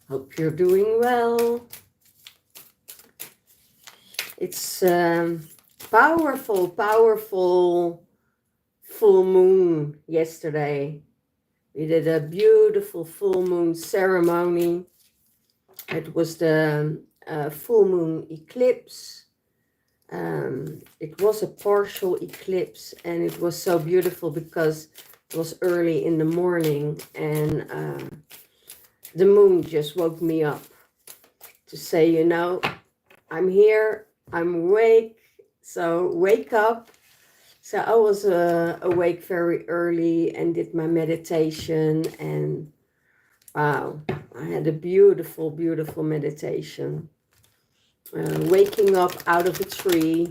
Hope you're doing well. It's powerful, powerful full moon yesterday. We did a beautiful full moon ceremony. It was the full moon eclipse. It was a partial eclipse, and it was so beautiful because it was early in the morning, and the moon just woke me up to say, you know, I'm here, I'm awake, so wake up. So I was awake very early and did my meditation, and wow, I had a beautiful, beautiful meditation. Waking up out of a tree.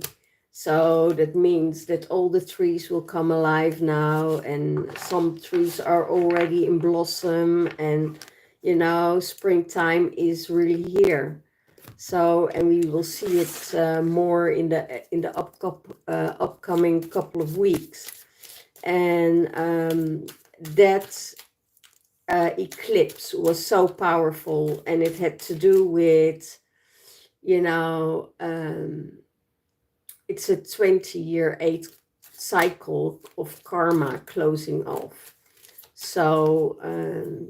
So that means that all the trees will come alive now, and some trees are already in blossom, and you know, springtime is really here. So, and we will see it more in the upcoming couple of weeks. And that eclipse was so powerful, and it had to do with, you know, it's a 20-year cycle of karma closing off. So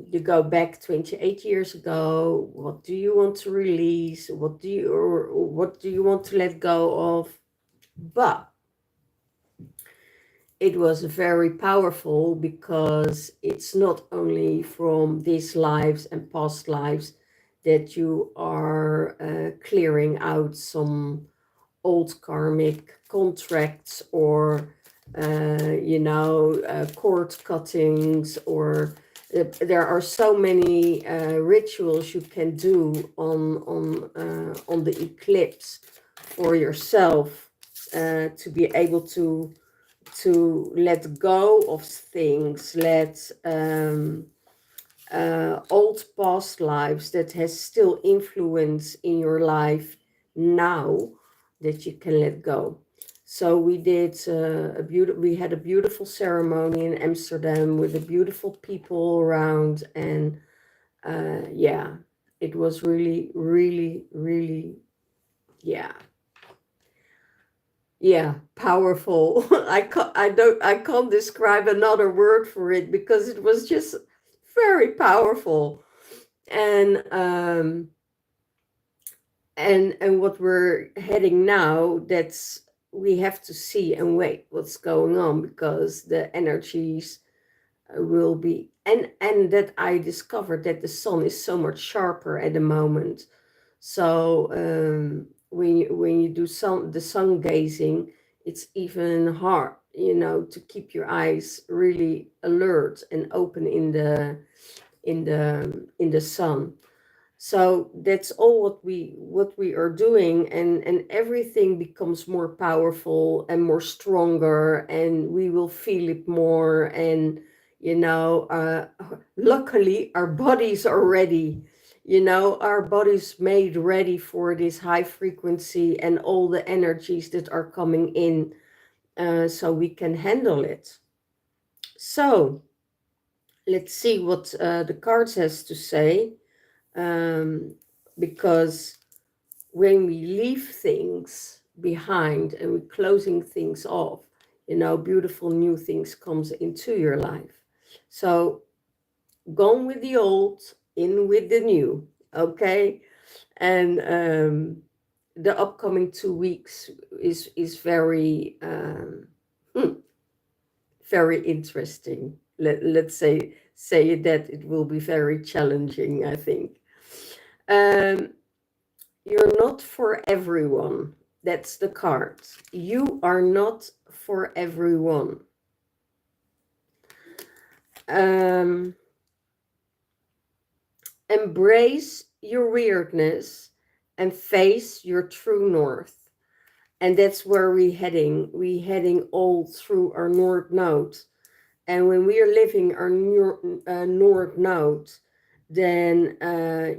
you go back 28 years ago. What do you want to release? What do you want to let go of? But it was very powerful because it's not only from these lives and past lives that you are clearing out some old karmic contracts or cord cuttings, or there are so many rituals you can do on the eclipse for yourself, to be able to let go of things, let old past lives that has still influence in your life now, that you can let go. So we did we had a beautiful ceremony in Amsterdam with the beautiful people around, and yeah, it was really, really, really, yeah, powerful. I can't describe another word for it because it was just very powerful. And and what we're heading now, that's, we have to see and wait what's going on, because the energies will be, and that I discovered that the sun is so much sharper at the moment. So when you do the sun gazing, it's even hard, you know, to keep your eyes really alert and open in the sun. So that's all what we are doing, and everything becomes more powerful and more stronger, and we will feel it more. And you know, luckily our bodies are ready. You know, our bodies made ready for this high frequency and all the energies that are coming in, so we can handle it. So let's see what the cards has to say. Because when we leave things behind and we're closing things off, you know, beautiful new things comes into your life. So gone with the old, in with the new. Okay. And the upcoming 2 weeks is very very interesting. Let's say that it will be very challenging, I think. um You're not for everyone. That's the card. You are not for everyone. Um, Embrace your weirdness and face your true north. And that's where we're heading. We're heading all through our north node. And when we are living our north node, then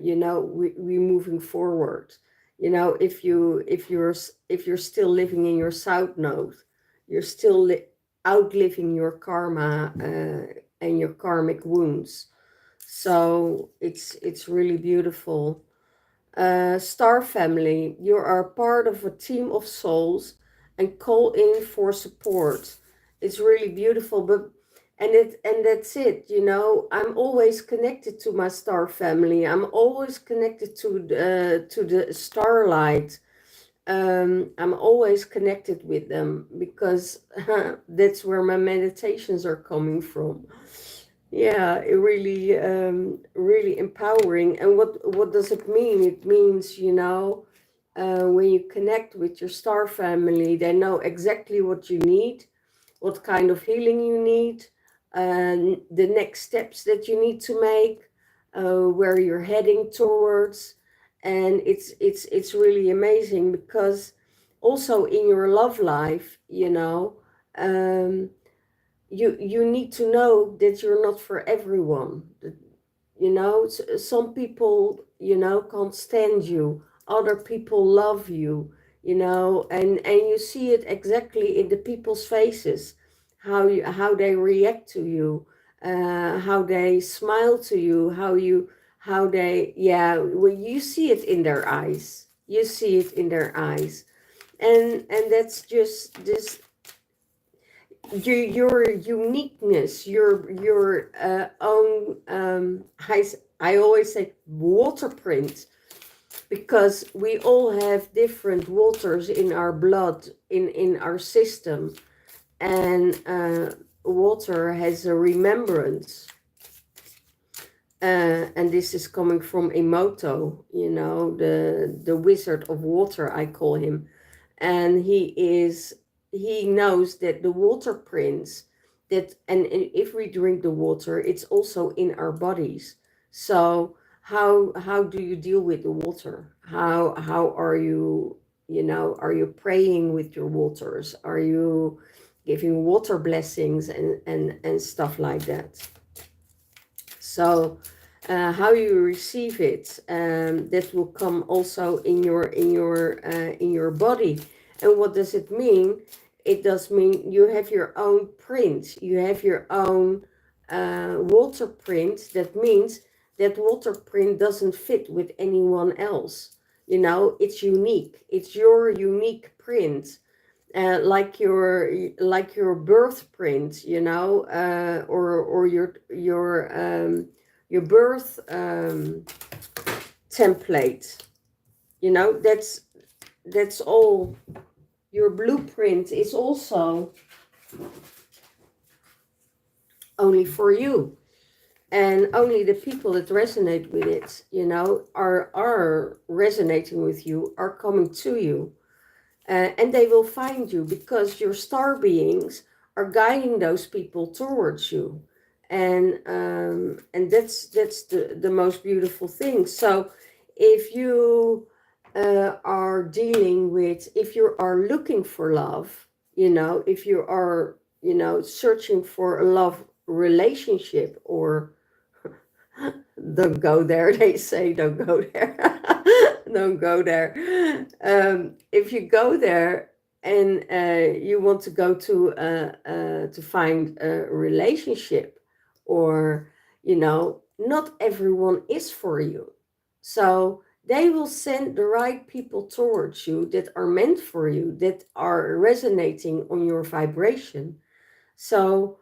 you know, we're moving forward. You know, if you're still living in your south node, you're still outliving your karma and your karmic wounds. So it's really beautiful. Star family, you are part of a team of souls and call in for support. It's really beautiful, but and that's it. You know, I'm always connected to my star family. I'm always connected to the starlight. I'm always connected with them because that's where my meditations are coming from. Yeah, it really, really empowering. And what does it mean? It means, you know, when you connect with your star family, they know exactly what you need, what kind of healing you need, and the next steps that you need to make, where you're heading towards. And it's really amazing because also in your love life, you know, um, you need to know that you're not for everyone. You know, some people, you know, can't stand you. Other people love you, you know, and you see it exactly in the people's faces, how they react to you, how they smile to you, how they, yeah, well, you see it in their eyes. You see it in their eyes, and that's just this your uniqueness, your own I always say water print, because we all have different waters in our blood, in our system, and water has a remembrance, and this is coming from Emoto, you know, the wizard of water, I call him. And he knows that the water prints, that and if we drink the water, it's also in our bodies. So how do you deal with the water? How are you, you know, are you praying with your waters? Are you giving water blessings and stuff like that? So how you receive it, that will come also in your body. And what does it mean? It does mean you have your own print. You have your own water print. That means that water print doesn't fit with anyone else. You know, it's unique. It's your unique print, like your birth print, you know, or your birth template. You know, that's all. Your blueprint is also only for you, and only the people that resonate with it, you know, are resonating with you, are coming to you. And they will find you because your star beings are guiding those people towards you, and that's the most beautiful thing. So if you are dealing with, if you are looking for love, you know, if you are, you know, searching for a love relationship, or don't go there. They say don't go there. Don't go there. If you go there and you want to go to find a relationship, or, you know, not everyone is for you. So they will send the right people towards you that are meant for you, that are resonating on your vibration. So,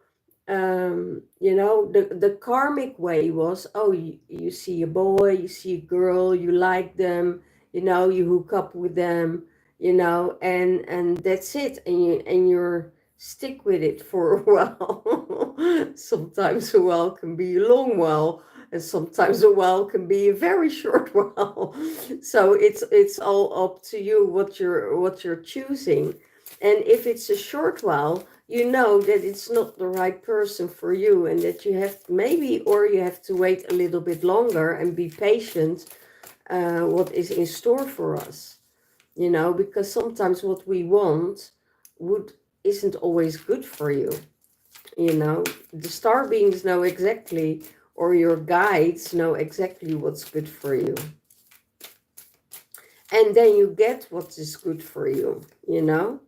you know, the karmic way was, oh, you see a boy, you see a girl, you like them, you know, you hook up with them, you know, and that's it, and you're stick with it for a while. Sometimes a while can be a long while, and sometimes a while can be a very short while. So it's all up to you what you're choosing. And if it's a short while, you know that it's not the right person for you, and that you have maybe, or you have to wait a little bit longer and be patient, what is in store for us, you know, because sometimes what we want would isn't always good for you, you know. The star beings know exactly, or your guides know exactly what's good for you, and then you get what is good for you, you know.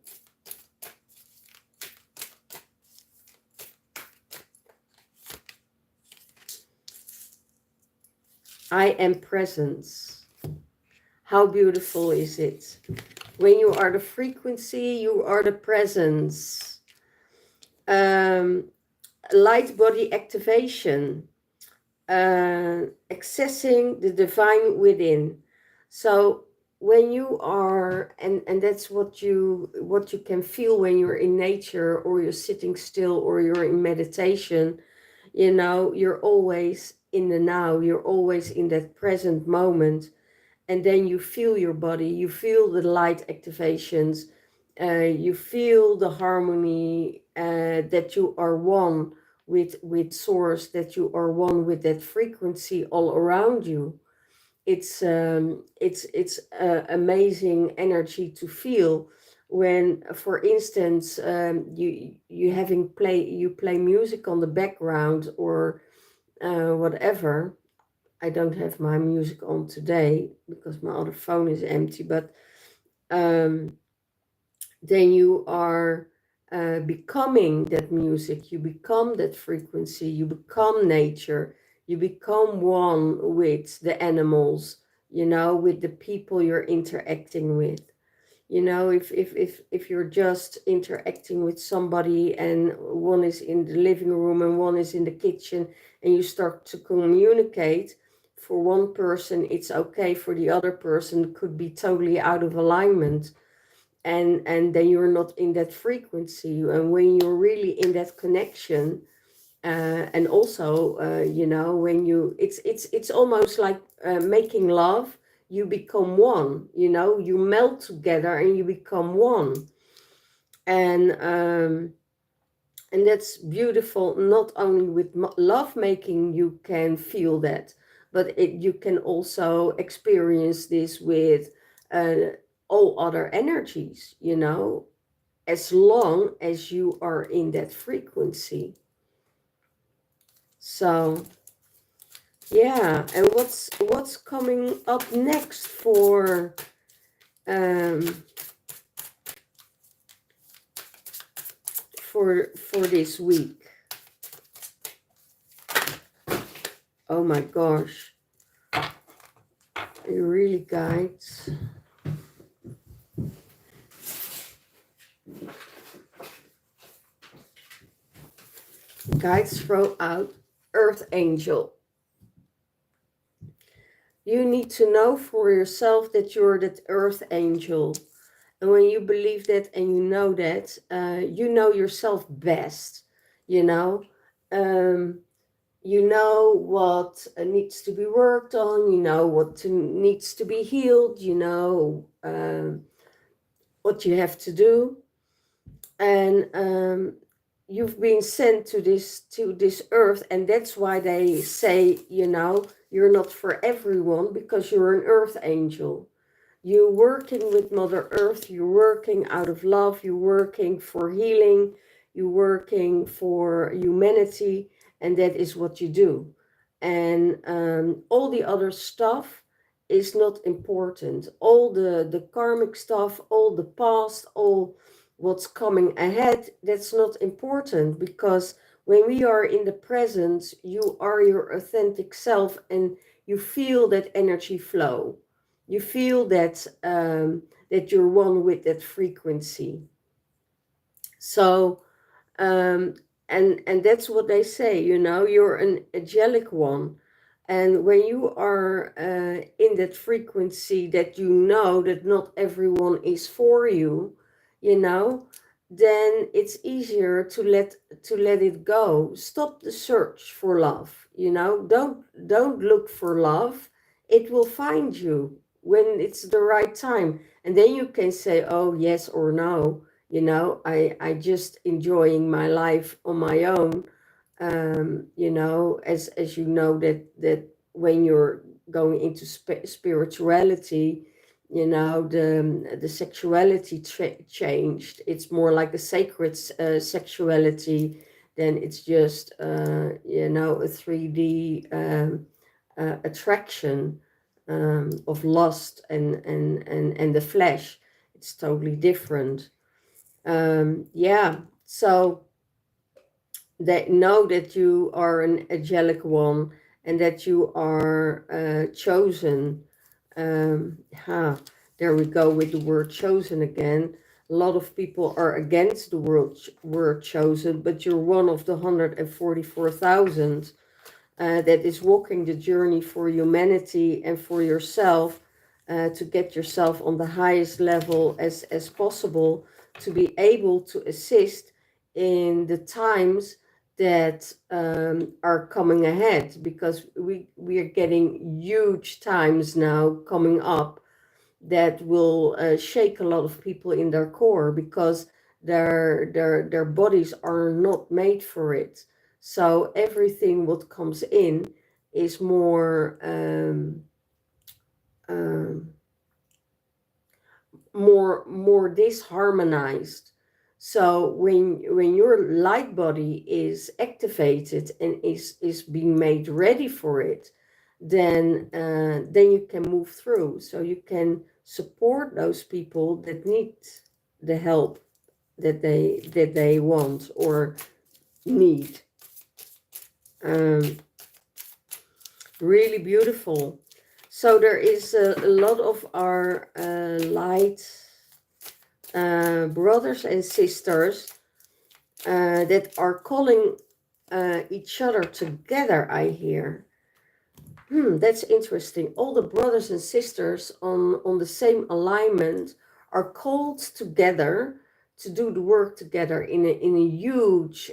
I am presence. How beautiful is it? When you are the frequency, you are the presence. Light body activation. Accessing the divine within. So when you are, and that's what you can feel when you're in nature, or you're sitting still, or you're in meditation, you know, you're always in the now, you're always in that present moment. And then you feel your body, you feel the light activations, you feel the harmony, that you are one with source, that you are one with that frequency all around you. It's amazing energy to feel when, for instance, you play music on the background, or whatever. I don't have my music on today because my other phone is empty, but um, then you are becoming that music, you become that frequency, you become nature, you become one with the animals, you know, with the people you're interacting with. You know, if you're just interacting with somebody, and one is in the living room and one is in the kitchen, and you start to communicate, for one person it's okay, for the other person could be totally out of alignment, and then you're not in that frequency. And when you're really in that connection, and also, you know, when you, it's almost like making love. You become one, you know, you melt together and you become one. And and that's beautiful. Not only with love making you can feel that, but you can also experience this with uh, all other energies, you know, as long as you are in that frequency. So yeah, and what's coming up next um for this week? Oh my gosh. You really guides. Guides throw out Earth Angel. You need to know for yourself that you're that Earth Angel. And when you believe that and you know yourself best, you know. You know what needs to be worked on, you know what needs to be healed, you know what you have to do. And you've been sent to this earth, and that's why they say, you know, you're not for everyone, because you're an earth angel. You're working with Mother Earth, you're working out of love, you're working for healing, you're working for humanity, and that is what you do. And all the other stuff is not important. All the karmic stuff, all the past, all what's coming ahead, that's not important, because when we are in the present, you are your authentic self, and you feel that energy flow. You feel that that you're one with that frequency. So and that's what they say, you know, you're an angelic one. And when you are in that frequency, that you know that not everyone is for you, you know, then it's easier to let it go. Stop the search for love, you know. Don't look for love. It will find you when it's the right time, and then you can say, oh yes or no. You know, I just enjoying my life on my own. You know, as you know, that when you're going into spirituality, you know, the sexuality changed. It's more like a sacred sexuality than it's just you know, a 3D attraction of lust and the flesh. It's totally different. Yeah, so they know that you are an angelic one, and that you are chosen. There we go with the word chosen again. A lot of people are against the word chosen, but you're one of the 144,000 that is walking the journey for humanity and for yourself, to get yourself on the highest level as possible, to be able to assist in the times that are coming ahead, because we are getting huge times now coming up that will shake a lot of people in their core, because their bodies are not made for it. So everything what comes in is um, more disharmonized. So when your light body is activated and is being made ready for it, then you can move through. So you can support those people that need the help that they want or need. Really beautiful. So there is a lot of our light brothers and sisters that are calling each other together, I hear. That's interesting. All the brothers and sisters on the same alignment are called together to do the work together in a huge.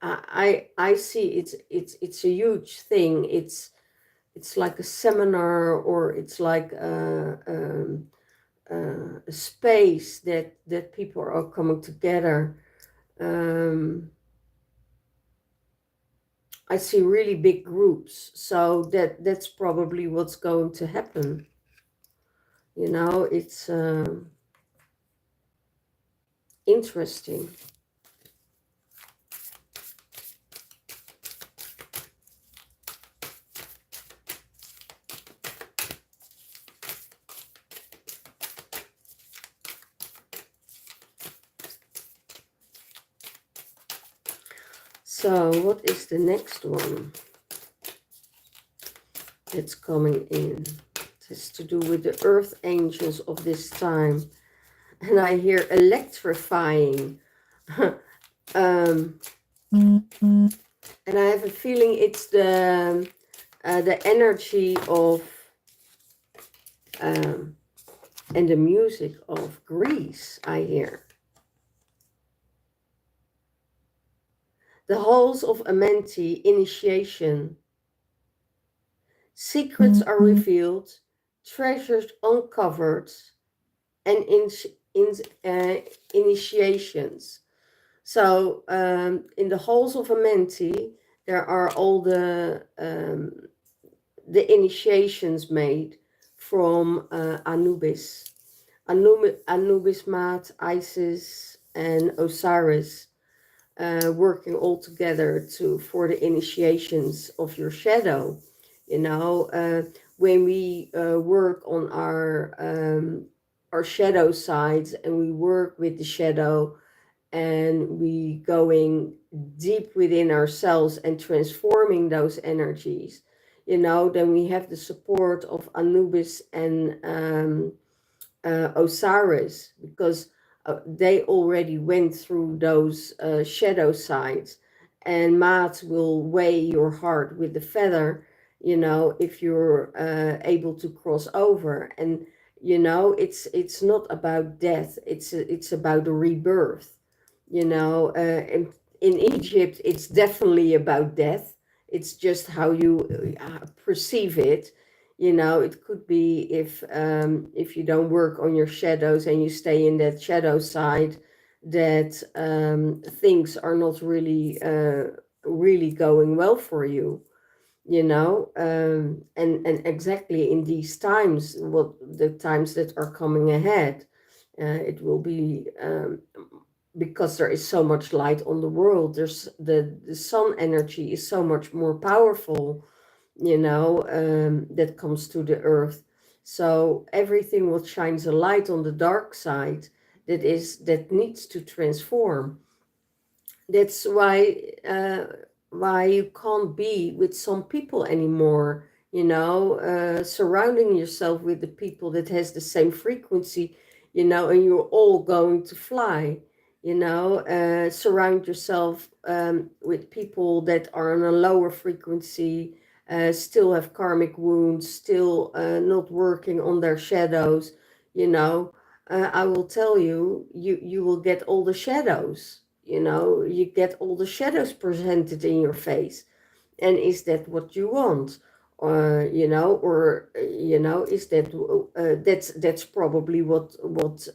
I see it's a huge thing. It's like a seminar, or it's like a space that people are coming together. I see really big groups, so that's probably what's going to happen. You know, it's interesting. So what is the next one that's coming in? It has to do with the earth angels of this time. And I hear electrifying. And I have a feeling it's the energy of and the music of Greece, I hear. The halls of Amenti, initiation. Secrets are revealed, treasures uncovered, and initiations. So in the halls of Amenti, there are all the initiations made from Anubis. Anubis, Maat, Isis, and Osiris, working all together for the initiations of your shadow. You know, when we work on our shadow sides, and we work with the shadow, and we going deep within ourselves and transforming those energies, you know, then we have the support of Anubis and Osiris, because they already went through those shadow sides, and Maat will weigh your heart with the feather, you know, if you're able to cross over. And you know, it's not about death, it's about a rebirth, you know. In Egypt it's definitely about death, it's just how you perceive it. You know, it could be if you don't work on your shadows and you stay in that shadow side, that things are not really going well for you, you know. And exactly in these times, what the times that are coming ahead, it will be because there is so much light on the world. There's the sun energy is so much more powerful, you know, that comes to the earth. So everything what shines a light on the dark side, that needs to transform. That's why why you can't be with some people anymore, you know, surrounding yourself with the people that has the same frequency, you know, and you're all going to fly, you know. Surround yourself with people that are on a lower frequency, still have karmic wounds, still not working on their shadows, you know. I will tell you, you will get all the shadows, you know, you get all the shadows presented in your face. And is that what you want? You know, or you know, is that that's probably what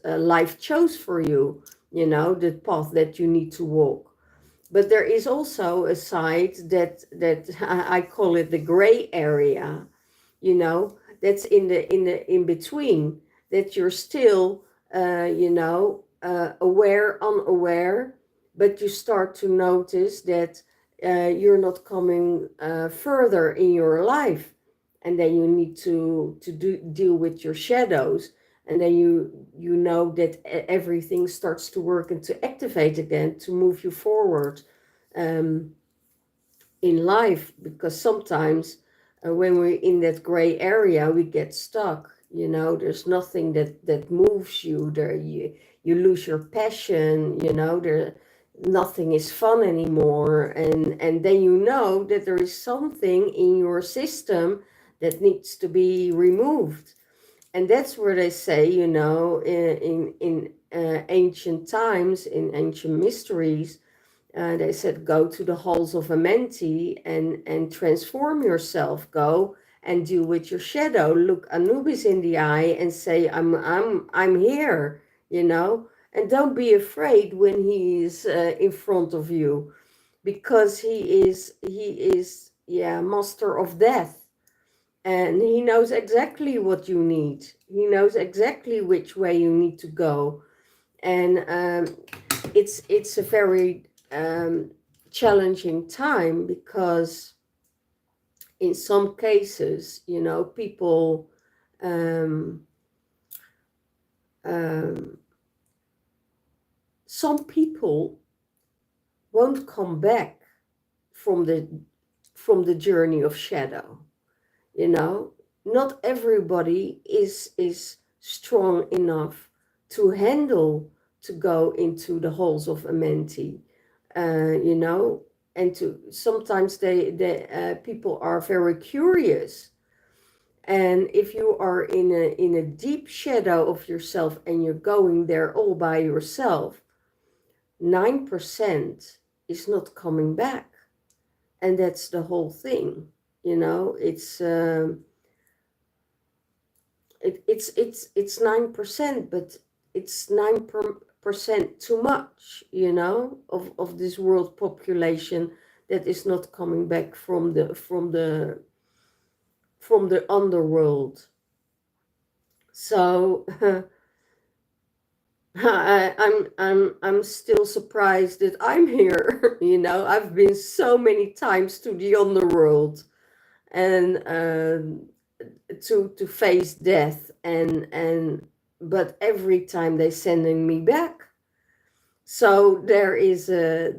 life chose for you, you know, the path that you need to walk. But there is also a side that I call it the gray area, you know, that's in the in between, that you're still you know, aware, unaware, but you start to notice that you're not coming further in your life, and then you need to deal with your shadows, and then you know that everything starts to work and to activate again to move you forward um, in life. Because sometimes when we're in that gray area, we get stuck, you know. There's nothing that moves you there. You lose your passion, you know. There nothing is fun anymore, and then you know that there is something in your system that needs to be removed. And that's where they say, you know, in ancient times, in ancient mysteries, they said, go to the halls of Amenti and transform yourself. Go and deal with your shadow. Look Anubis in the eye and say, I'm here, you know. And don't be afraid when he is in front of you, because he is yeah, master of death, and he knows exactly what you need. He knows exactly which way you need to go. And it's a very challenging time, because in some cases, you know, people um, um, some people won't come back from the journey of shadow, you know. Not everybody is strong enough to handle to go into the halls of Amenti, you know. And to sometimes the people are very curious, and if you are in a deep shadow of yourself and you're going there all by yourself, 9% is not coming back. And that's the whole thing, you know. It's 9%, but it's 9% too much, you know, of this world population that is not coming back from the underworld. So I'm still surprised that I'm here. You know, I've been so many times to the underworld, and to face death, and but every time they sending me back. So there is a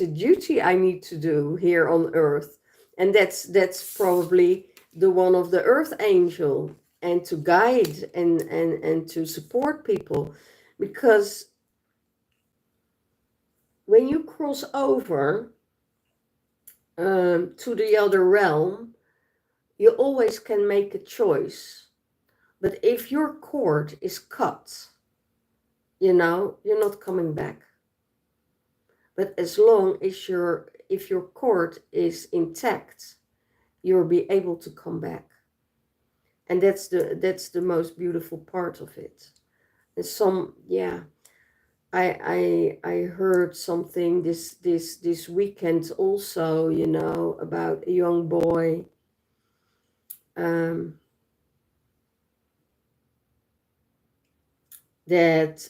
duty I need to do here on earth, and that's probably the one of the earth angel, and to guide and to support people. Because when you cross over to the other realm, you always can make a choice. But if your cord is cut, you know, you're not coming back. But as long as if your cord is intact, you'll be able to come back. And that's the most beautiful part of it. And I heard something this weekend also, you know, about a young boy that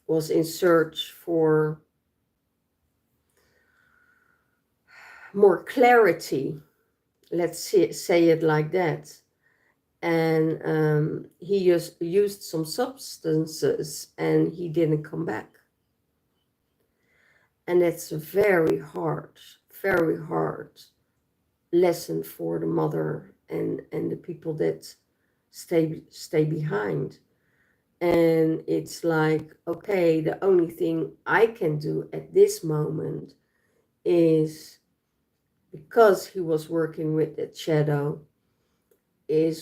was in search for more clarity. Let's say it like that. And he just used some substances, and he didn't come back. And it's a very hard lesson for the mother and the people that stay behind. And it's like, okay, the only thing I can do at this moment is, because he was working with that shadow,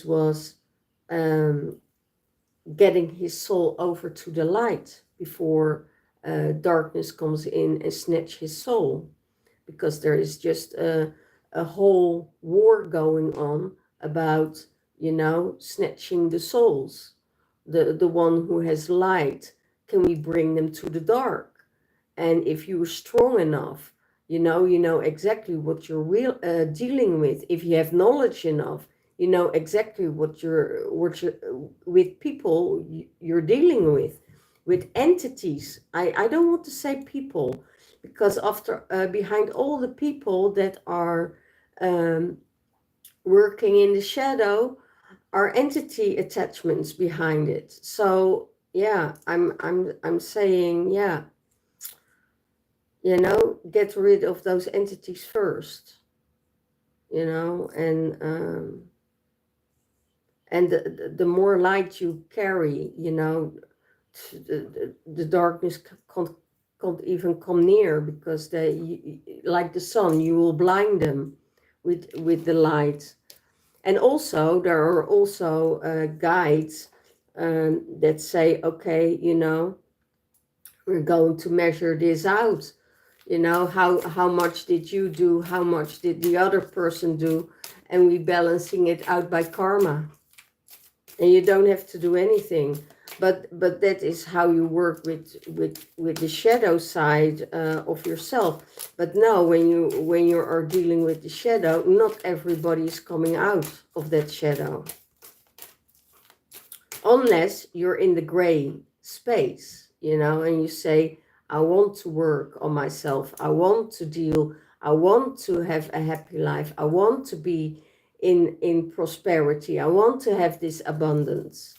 was um, getting his soul over to the light before darkness comes in and snatch his soul, because there is just a whole war going on about, snatching the souls. The one who has light, can we bring them to the dark? And if you're strong enough, you know exactly what you're dealing with. If you have knowledge enough, you know exactly what you're with people you're dealing with entities. I don't want to say people, because after behind all the people that are um, working in the shadow are entity attachments behind it. So yeah, I'm saying, yeah, get rid of those entities first, and the more light you carry, the darkness can't even come near, because like the sun, you will blind them with the light. And also there are also guides that say, okay, we're going to measure this out. How much did you do, how much did the other person do, and we balancing it out by karma. And you don't have to do anything, but that is how you work with the shadow side of yourself. But no, when you are dealing with the shadow, not everybody is coming out of that shadow, unless you're in the gray space, and you say, I want to work on myself, I want to deal, I want to have a happy life, I want to be in prosperity, I want to have this abundance.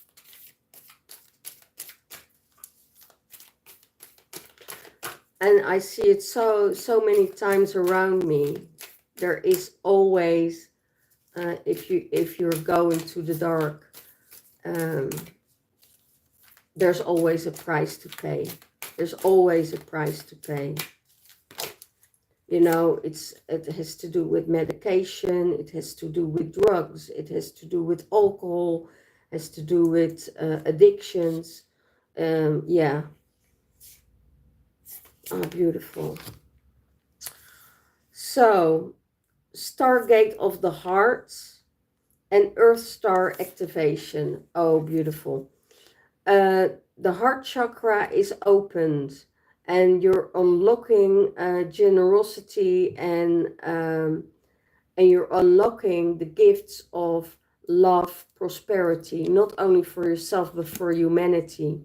And I see it so many times around me. There is always, if you're going to the dark, there's always a price to pay. There's always a price to pay. It has to do with medication, it has to do with drugs, it has to do with alcohol, it has to do with addictions. Yeah. Oh, beautiful. So, Stargate of the Hearts and Earth Star activation. Oh, beautiful. The heart chakra is opened, and you're unlocking generosity, and you're unlocking the gifts of love, prosperity, not only for yourself but for humanity.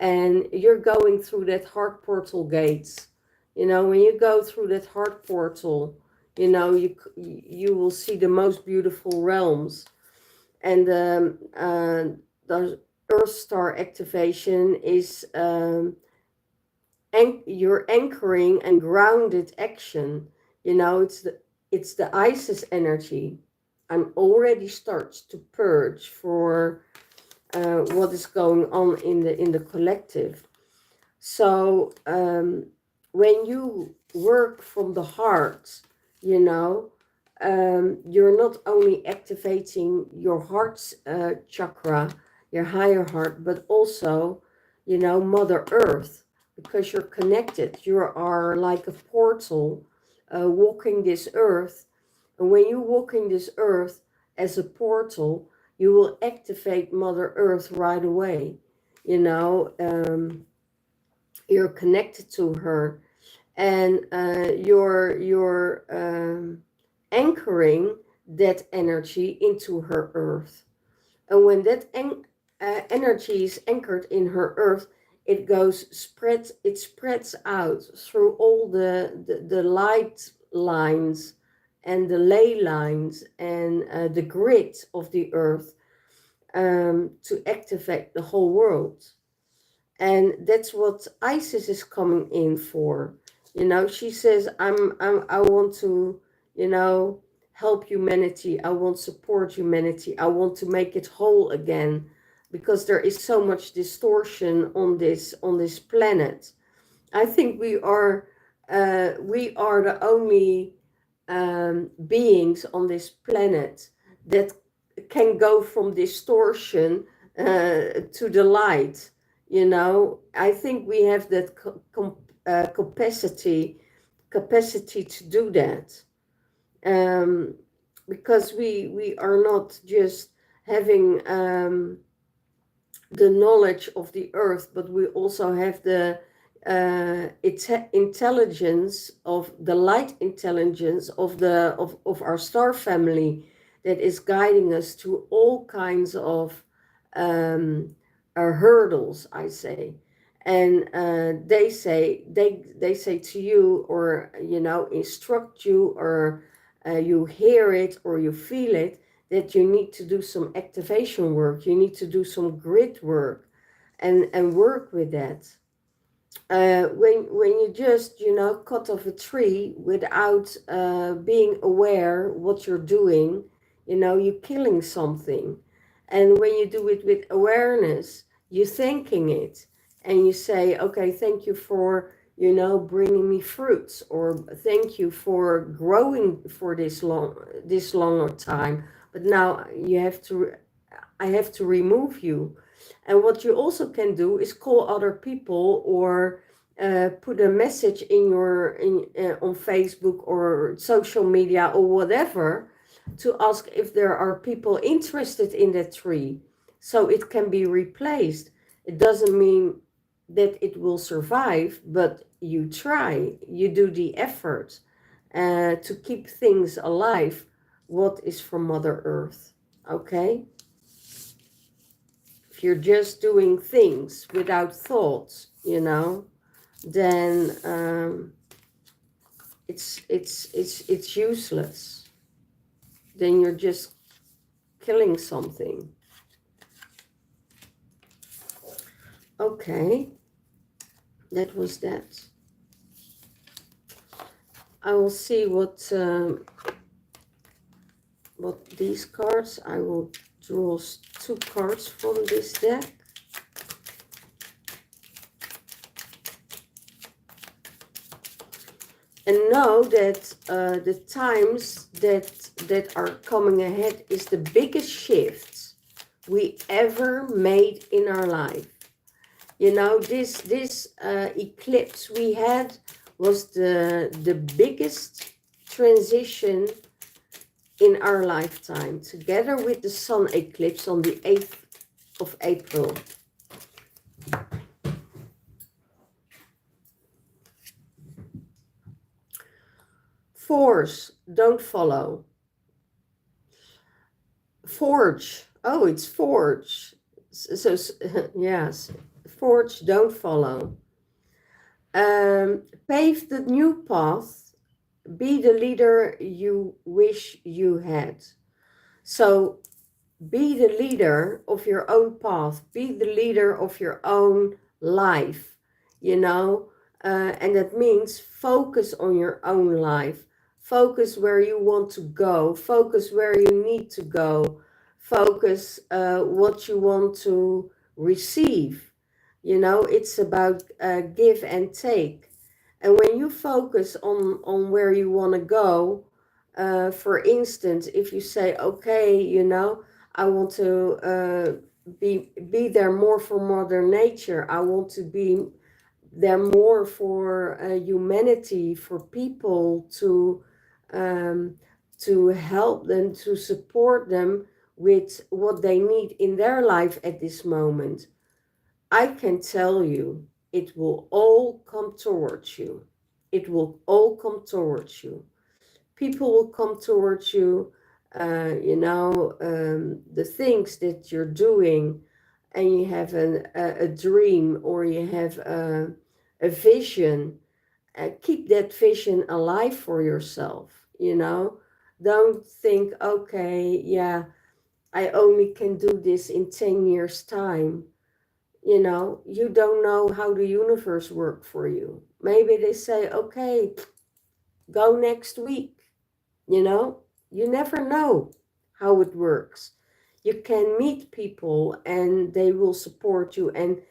And you're going through that heart portal gates. When you go through that heart portal, you will see the most beautiful realms. And the Earth Star activation is your anchoring and grounded action. It's the Isis energy. And already starts to purge for what is going on in the collective. So when you work from the heart, you're not only activating your heart's chakra, your higher heart, but also, Mother Earth, because you're connected. You are like a portal walking this earth. And when you walk in this earth as a portal, you will activate Mother Earth right away. You're connected to her, and you're anchoring that energy into her earth. And when that energy is anchored in her earth, it spreads out through all the light lines and the ley lines and the grid of the earth, to activate the whole world. And that's what Isis is coming in for. You know, she says, I want to, you know, help humanity. I want to support humanity. I want to make it whole again, because there is so much distortion on this planet. I think we are the only beings on this planet that can go from distortion to the light. You know, I think we have that capacity to do that, um, because we are not just having the knowledge of the earth, but we also have the intelligence of the light intelligence of our star family that is guiding us to all kinds of um, hurdles, I say. And they say to you, or you know, instruct you, or you hear it or you feel it, that you need to do some activation work, you need to do some grid work, and work with that. When you just, you know, cut off a tree without being aware what you're doing, you know, you're killing something. And when you do it with awareness, you're thanking it, and you say, okay, thank you for, you know, bringing me fruits, or thank you for growing for this longer time, but now you have to, I have to remove you. And what you also can do is call other people, or put a message in your on Facebook or social media or whatever, to ask if there are people interested in that tree, so it can be replaced. It doesn't mean that it will survive, but you try, you do the effort to keep things alive, what is from Mother Earth. Okay, if you're just doing things without thoughts, you know, then it's useless. Then you're just killing something. Okay, that was that. I will see what these cards. I will draw 2 cards from this deck. And know that the times that are coming ahead is the biggest shifts we ever made in our life. You know, this eclipse we had was the biggest transition in our lifetime, together with the sun eclipse on the 8th of April. Force, don't follow. Forge, oh, it's forge. So yes, forge, don't follow. Pave the new path. Be the leader you wish you had. So be the leader of your own path. Be the leader of your own life, you know. And that means focus on your own life. Focus where you want to go. Focus where you need to go. Focus what you want to receive. You know, it's about give and take. And when you focus on where you want to go, for instance, if you say, okay, you know, I want to be there more for Mother Nature. I want to be there more for humanity, for people to help them, to support them with what they need in their life at this moment. I can tell you, it will all come towards you. It will all come towards you. People will come towards you, you know, the things that you're doing, and you have a dream, or you have a vision. Keep that vision alive for yourself, you know. Don't think, okay, yeah, I only can do this in 10 years' time. You know, you don't know how the universe works for you. Maybe they say, okay, go next week. You know, you never know how it works. You can meet people and they will support you and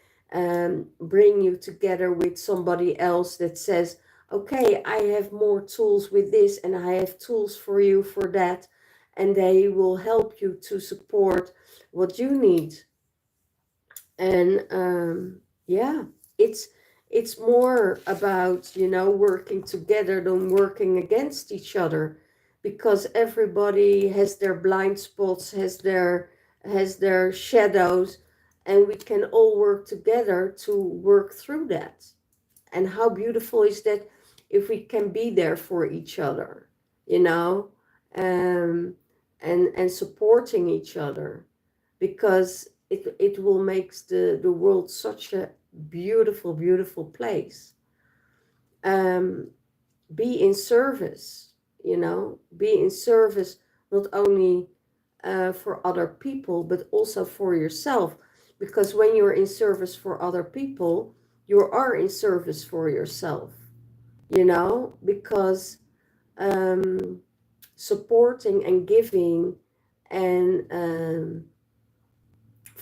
bring you together with somebody else that says, okay, I have more tools with this and I have tools for you for that. And they will help you to support what you need. And yeah, it's it's more about, you know, working together than working against each other, because everybody has their blind spots, has their shadows, and we can all work together to work through that. And how beautiful is that if we can be there for each other, you know, um, and supporting each other, because it will make the world such a beautiful, beautiful place. Um, be in service, you know, be in service not only for other people, but also for yourself. Because when you're in service for other people, you are in service for yourself, you know, because supporting and giving and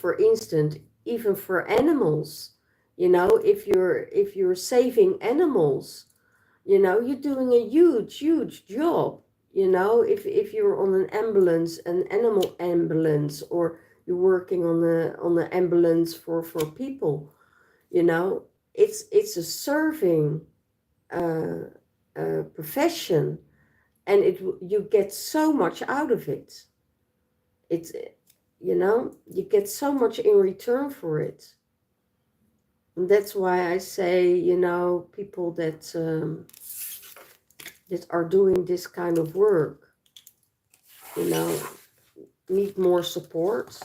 for instance, even for animals, you know, if you're saving animals, you know, you're doing a huge, huge job. You know, if you're on an animal ambulance, or you're working on the ambulance for people, you know, it's a serving profession, and you get so much out of it. It's, you know, you get so much in return for it. And that's why I say, you know, people that are doing this kind of work, you know, need more support,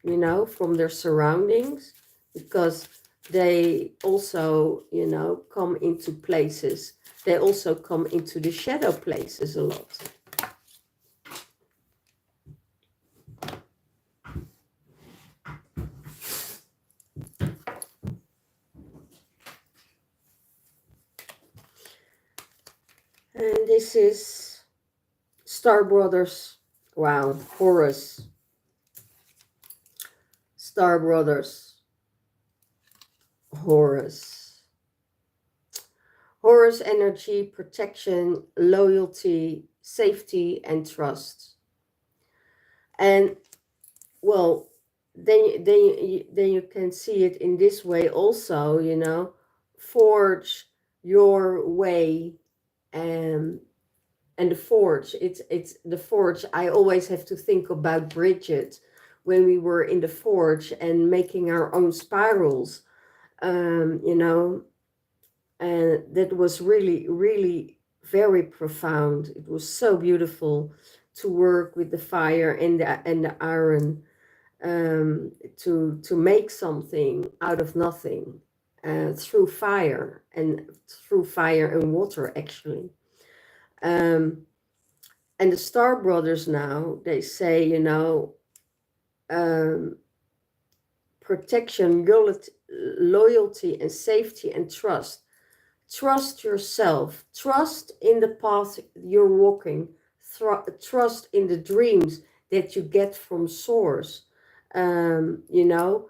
you know, from their surroundings, because they also, you know, come into places. They also come into the shadow places a lot. And this is Star Brothers. Wow, Horus. Star Brothers. Horus. Horus energy, protection, loyalty, safety, and trust. And well, then you can see it in this way also, you know, forge your way. And the forge, it's the forge. I always have to think about Bridget when we were in the forge and making our own spirals, you know, and that was really, really very profound. It was so beautiful to work with the fire and the iron, to make something out of nothing, through fire and water actually. Um, and the Star Brothers now, they say, you know, protection, loyalty and safety and trust. Trust yourself, trust in the path you're walking, trust in the dreams that you get from source. You know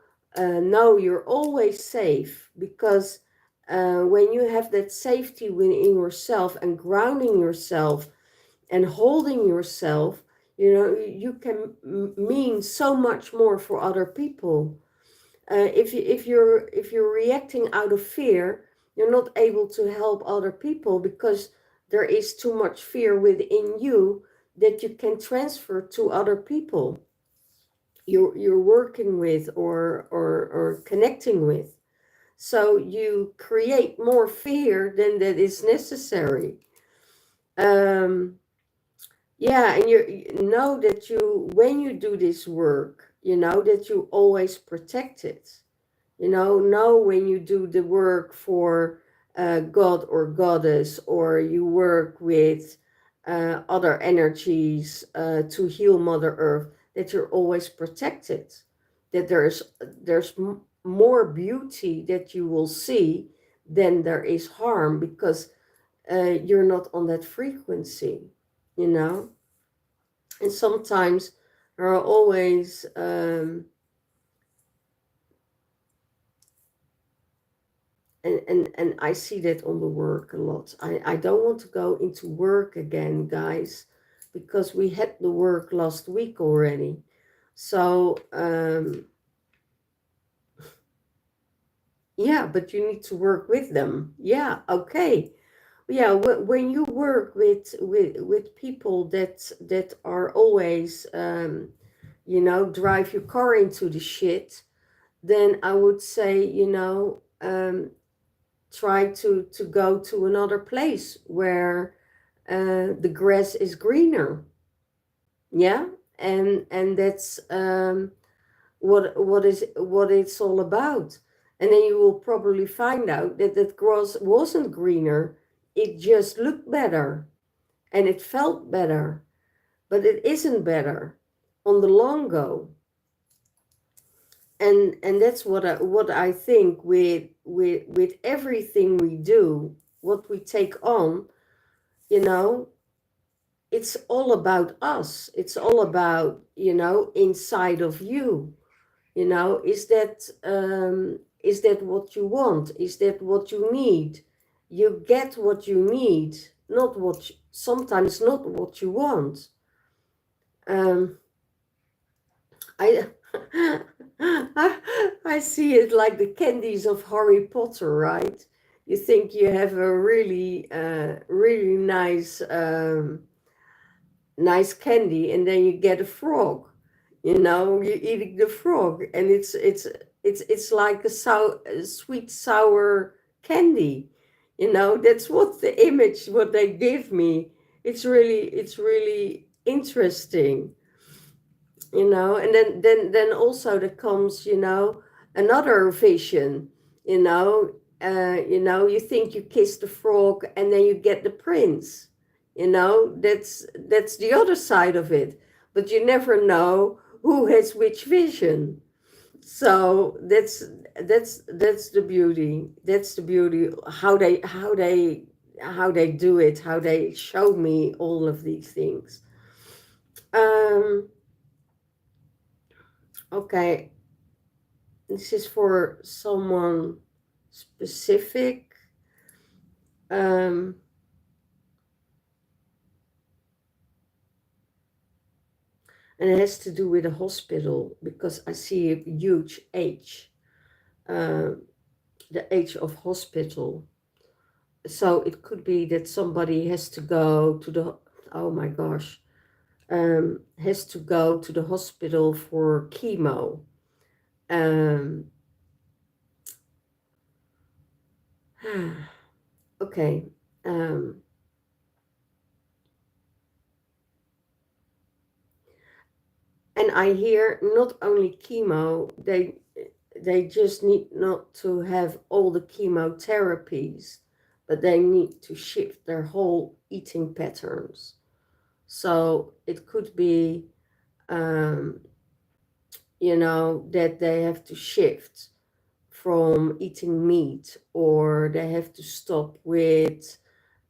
you're always safe, because when you have that safety within yourself and grounding yourself and holding yourself, you know, you can mean so much more for other people. If you're reacting out of fear, you're not able to help other people, because there is too much fear within you that you can transfer to other people you're working with, or connecting with. So you create more fear than that is necessary. Yeah, and you know that when you do this work, you know that you always protect it. You know when you do the work for God or goddess, or you work with other energies to heal Mother Earth, that you're always protected. That there's more beauty that you will see than there is harm, because you're not on that frequency, you know. And sometimes there are always and I see that on the work a lot. I don't want to go into work again, guys, because we had the work last week already. So yeah, but you need to work with them. Yeah, okay. Yeah, when you work with people that are always you know, drive your car into the shit, then I would say, you know, try to go to another place where the grass is greener. Yeah, and that's what it's all about. And then you will probably find out that that grass wasn't greener, it just looked better and it felt better, but it isn't better on the long go. And that's what I think with everything we do, what we take on, you know, it's all about us. It's all about, you know, inside of you. You know, is that what you want? Is that what you need? You get what you need, not what sometimes not what you want. Um, I, I see it like the candies of Harry Potter, right? You think you have a really, really nice candy, and then you get a frog. You know, you're eating the frog, and it's like a sweet sour candy. You know, that's what the image what they give me. It's really interesting, you know. And then also there comes, you know, another vision, you know. You know, you think you kiss the frog and then you get the prince, you know. That's the other side of it, but you never know who has which vision. So that's the beauty. That's the beauty, how they do it, how they show me all of these things. um okay, this is for someone specific. Um, and it has to do with a hospital, because I see a huge H, uh, the H of hospital. So it could be that somebody has to go to the, oh my gosh, has to go to the hospital for chemo. Um, okay. Um, and I hear not only chemo, they just need not to have all the chemotherapies, but they need to shift their whole eating patterns. So it could be, um, you know, that they have to shift from eating meat, or they have to stop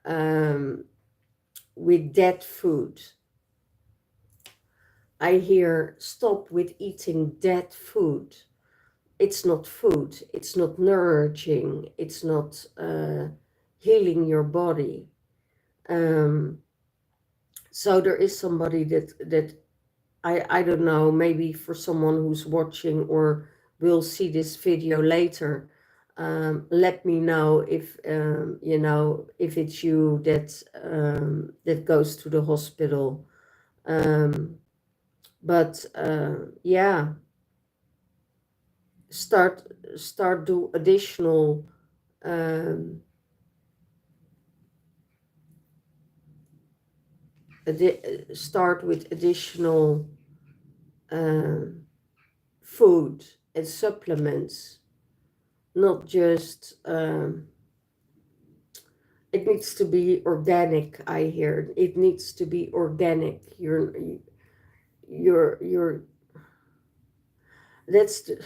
um, with dead food. I hear stop with eating dead food. It's not food, it's not nourishing, it's not healing your body. Um, so there is somebody that I don't know, maybe for someone who's watching or will see this video later, let me know if you know, if it's you that goes to the hospital. Um, but yeah, start do additional um, start with additional um, food and supplements, not just it needs to be organic. I hear it needs to be organic. You're That's the,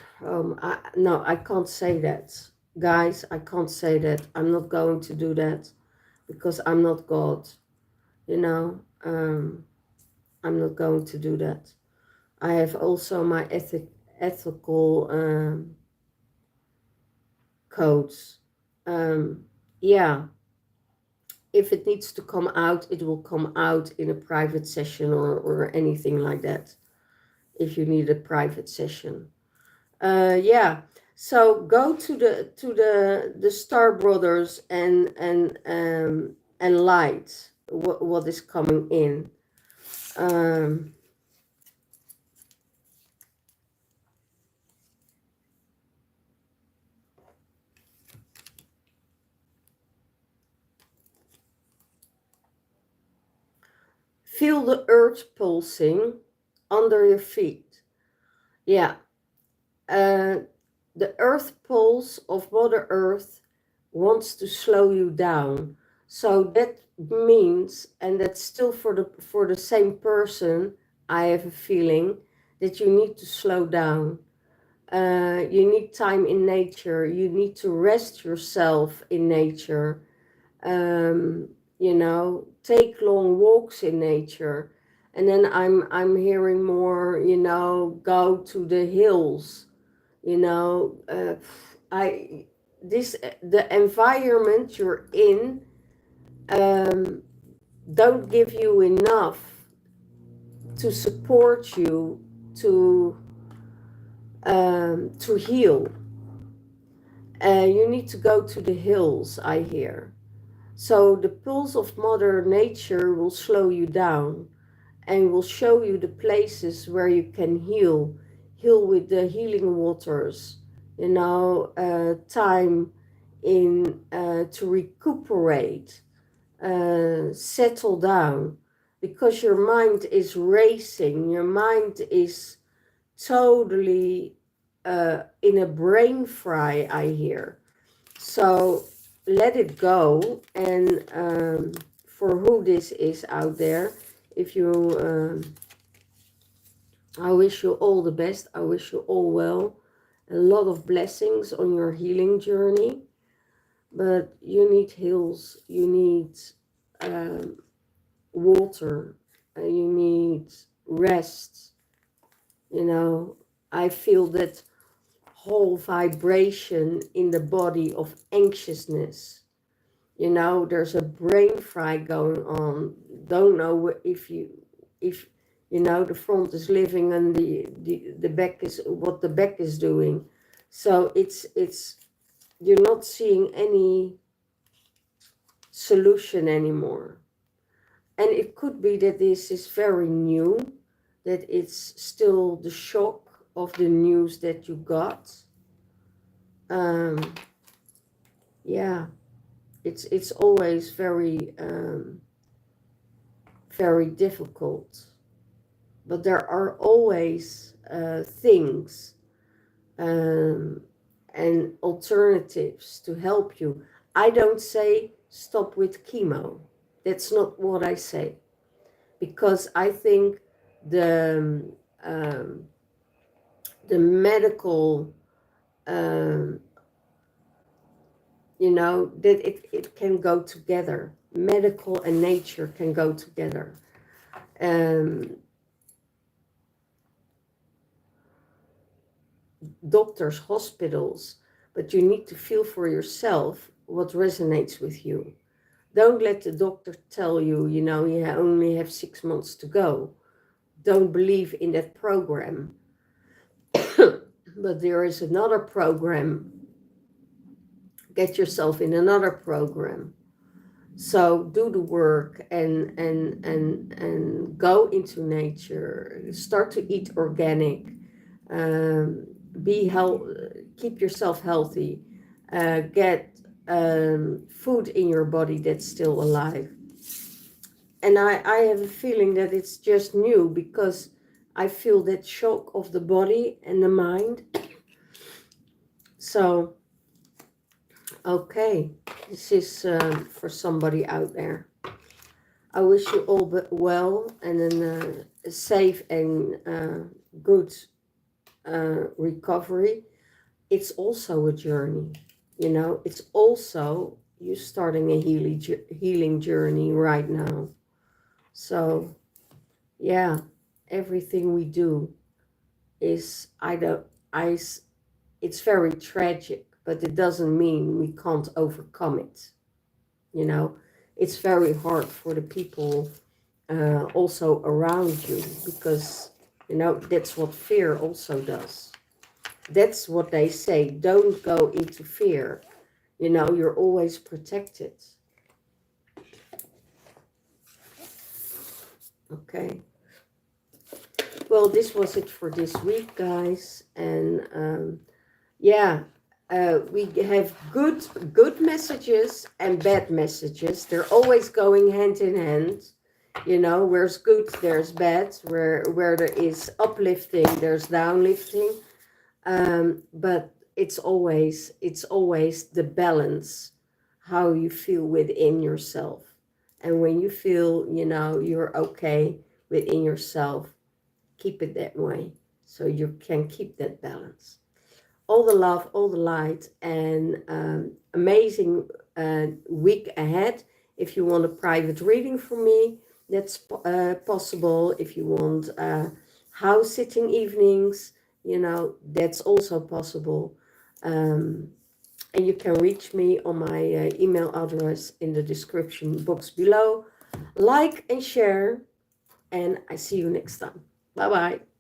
no, I can't say that, guys. I can't say that. I'm not going to do that because I'm not God. You know, I'm not going to do that. I have also my ethical codes. Yeah, if it needs to come out, it will come out in a private session or anything like that. If you need a private session. Yeah. So go to the Star Brothers and light what is coming in. Um, Feel the earth pulsing under your feet. Yeah. Uh, the earth pulse of Mother Earth wants to slow you down. So that means, and that's still for the same person, I have a feeling that you need to slow down. You need time in nature. You need to rest yourself in nature. Um, you know, take long walks in nature. And then I'm hearing more, you know, go to the hills, you know. I this the environment you're in um, don't give you enough to support you to heal. You need to go to the hills, I hear. So the pulse of Mother Nature will slow you down and will show you the places where you can heal with the healing waters, you know, time in to recuperate, settle down, because your mind is racing, your mind is totally in a brain fry, I hear. So let it go. And for who this is out there, if you, I wish you all the best. I wish you all well. A lot of blessings on your healing journey. But you need hills, you need um, water, you need rest. You know, I feel that whole vibration in the body of anxiousness. You know, there's a brain fry going on. Don't know if you know, the front is living and the back is what the back is doing. So it's you're not seeing any solution anymore. And it could be that this is very new, that it's still the shock of the news that you got. Yeah, it's always very difficult, but there are always things and alternatives to help you. I don't say stop with chemo. That's not what I say, because I think the um, the medical, um, you know, that it can go together. Medical and nature can go together. Um, Doctors, hospitals, but you need to feel for yourself what resonates with you. Don't let the doctor tell you, you know, you only have 6 months to go. Don't believe in that program. But there is another program. Get yourself in another program. So do the work and go into nature. Start to eat organic. Um, keep yourself healthy. Get food in your body that's still alive. And I have a feeling that it's just new, because I feel that shock of the body and the mind. So, okay, this is for somebody out there. I wish you all well and a safe and good recovery, it's also a journey. You know, it's also you starting a healing journey right now. So yeah, everything we do is it's very tragic, but it doesn't mean we can't overcome it. You know, it's very hard for the people also around you, because you know that's what fear also does. That's what they say, don't go into fear. You know, you're always protected. Okay, well, this was it for this week, guys. And yeah, we have good messages and bad messages. They're always going hand in hand. You know, where's good, there's bad. Where there is uplifting, there's downlifting. But it's always the balance, how you feel within yourself. And when you feel, you know, you're okay within yourself, keep it that way, so you can keep that balance. All the love, all the light, and amazing week ahead. If you want a private reading from me, that's possible. If you want house sitting evenings, you know, that's also possible. And you can reach me on my email address in the description box below. Like and share, and I see you next time. Bye bye.